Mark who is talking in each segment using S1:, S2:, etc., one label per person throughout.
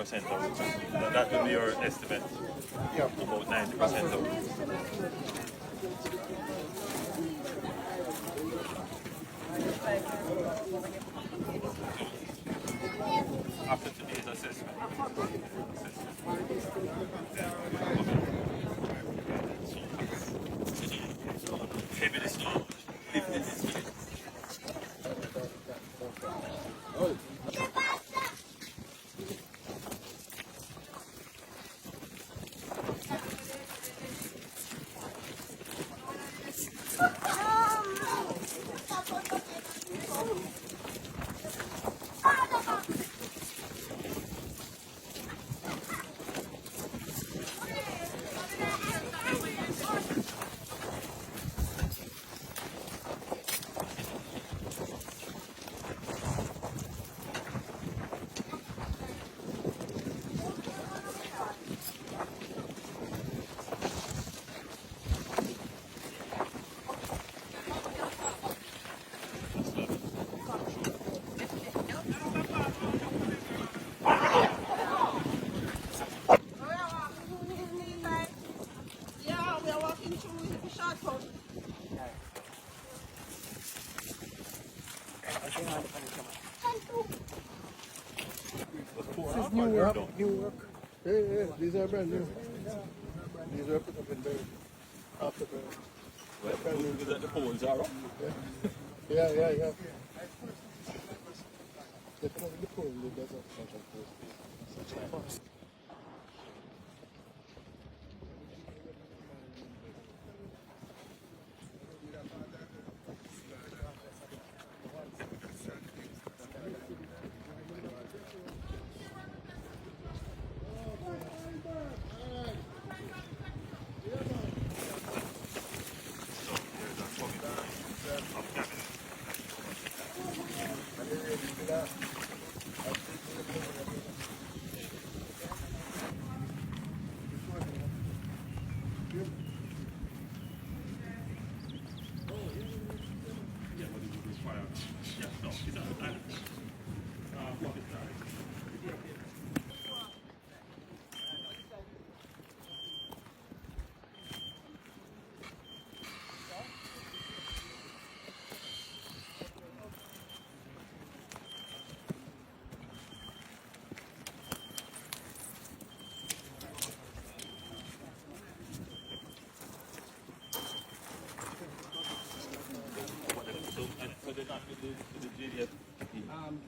S1: 90% out. That will be your estimate.
S2: Yeah.
S1: About 90% out. After today's assessment. Heavy the snow, lifting this way.
S3: Yeah, we are walking through the shortcut.
S2: This is New York. New York. Yeah, these are brand new. These were put up in the after the.
S1: Look at the poles are up.
S2: Yeah. They put up in the pool in the desert. Such a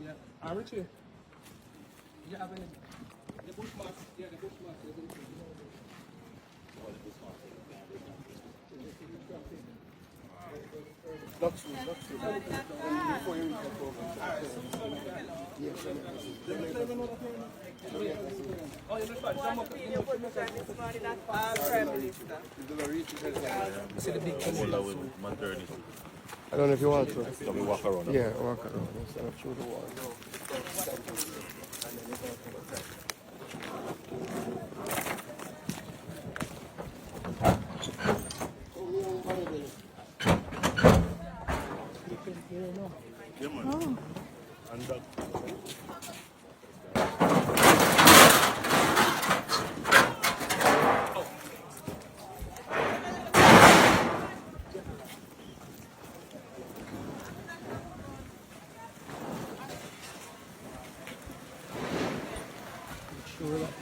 S4: Yeah. Richie, you have any? The Bushmark, yeah, the Bushmark.
S2: Luxury. Before you reach the program. Yes,
S4: Oh, you're not see the big
S1: Maternity.
S2: I don't know if you want to.
S1: So we walk around.
S2: Yeah, walk around instead of through the wall.
S1: Yeah, man. And that.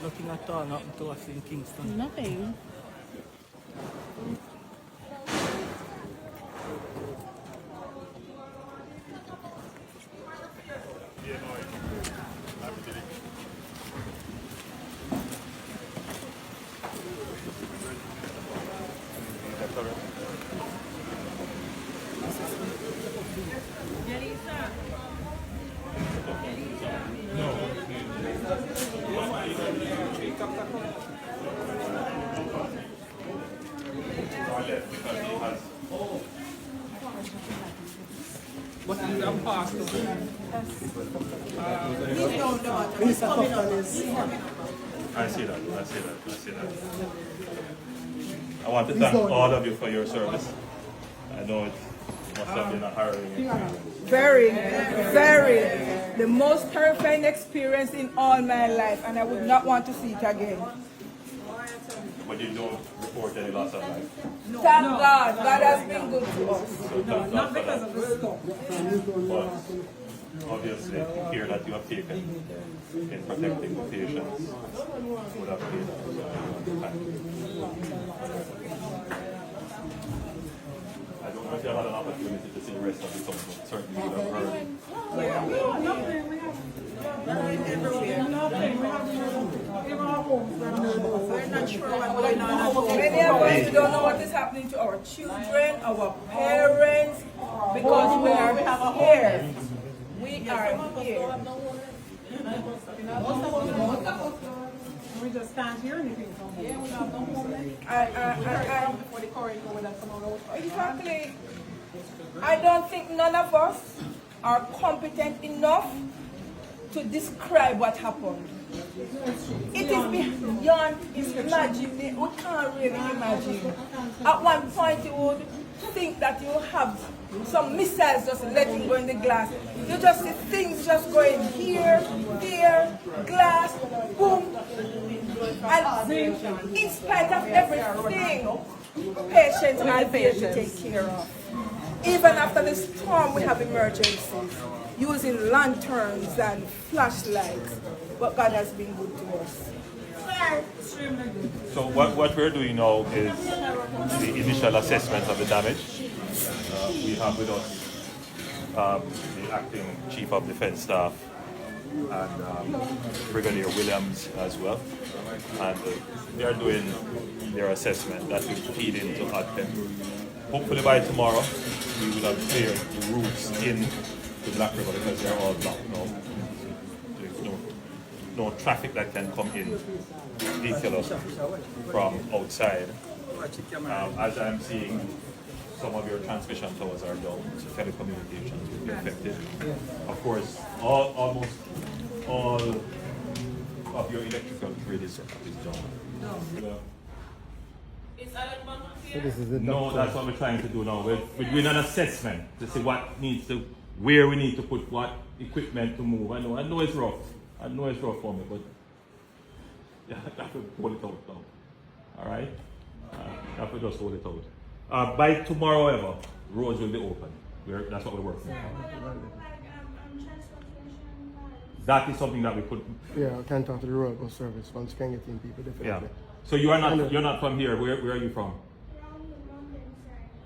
S4: looking at all nothing to us in Kingston.
S5: Nothing.
S4: But I'm past.
S1: I see that. I want to thank all of you for your service. I know Must have been a harrowing experience.
S5: Very, very. The most terrifying experience in all my life, and I would not want to see it again.
S1: But you don't report any loss of life.
S5: Thank God. God has been good to us.
S1: So thank God for that. But obviously, the care that you have taken in protecting the patients would have been I don't know if you had an opportunity to see the rest of the film, but certainly you have heard.
S3: We're not sure what's going on.
S5: Many of us don't know what is happening to our children, our parents, because we are here. We are here.
S6: We just can't hear anything from them.
S3: Yeah, we have no home.
S6: Before the current go with that come out.
S5: Exactly. I don't think none of us are competent enough to describe what happened. It is beyond imagining. We can't really imagine. At one point, you would think that you have some missiles just letting go in the glass. You just see things just going here, there, glass, boom. And in spite of everything, patients are there to take care of. Even after the storm, we have emergencies, using lanterns and flashlights. But God has been good to us.
S1: So what we're doing now is the initial assessment of the damage. We have with us the acting Chief of Defense Staff and Brigadier Williams as well. And they are doing their assessment that will feed into ADPEM. Hopefully by tomorrow we will have cleared the routes in to Black River because they're all blocked now. There's no traffic that can come in vehicular from outside. As I'm seeing, some of your transmission towers are down, so telecommunications will be affected. Of course, almost all of your electrical grid is down.
S2: So this is it.
S1: No, that's what we're trying to do now. We're doing an assessment to see where we need to put what equipment to move. I know it's rough. I know it's rough for me, but yeah, I have to hold it out now. All right? I have to just hold it out. By tomorrow, however, roads will be open. That's what we're working on. That is something that we could.
S2: Yeah, I can talk to the road bus service once you can get in people definitely.
S1: Yeah. So you're not from here. Where are you from?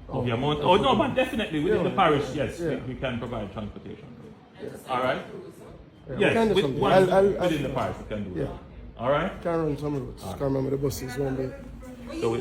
S1: Oh, yeah, Mount. Oh no, but definitely within the parish, yes, we can provide transportation. All right.
S2: Yeah,
S1: Yes,
S2: we can do something.
S1: within the parish, we can do
S2: Yeah.
S1: that. All right.
S2: Can run some routes. Can't remember the buses won't be.
S1: So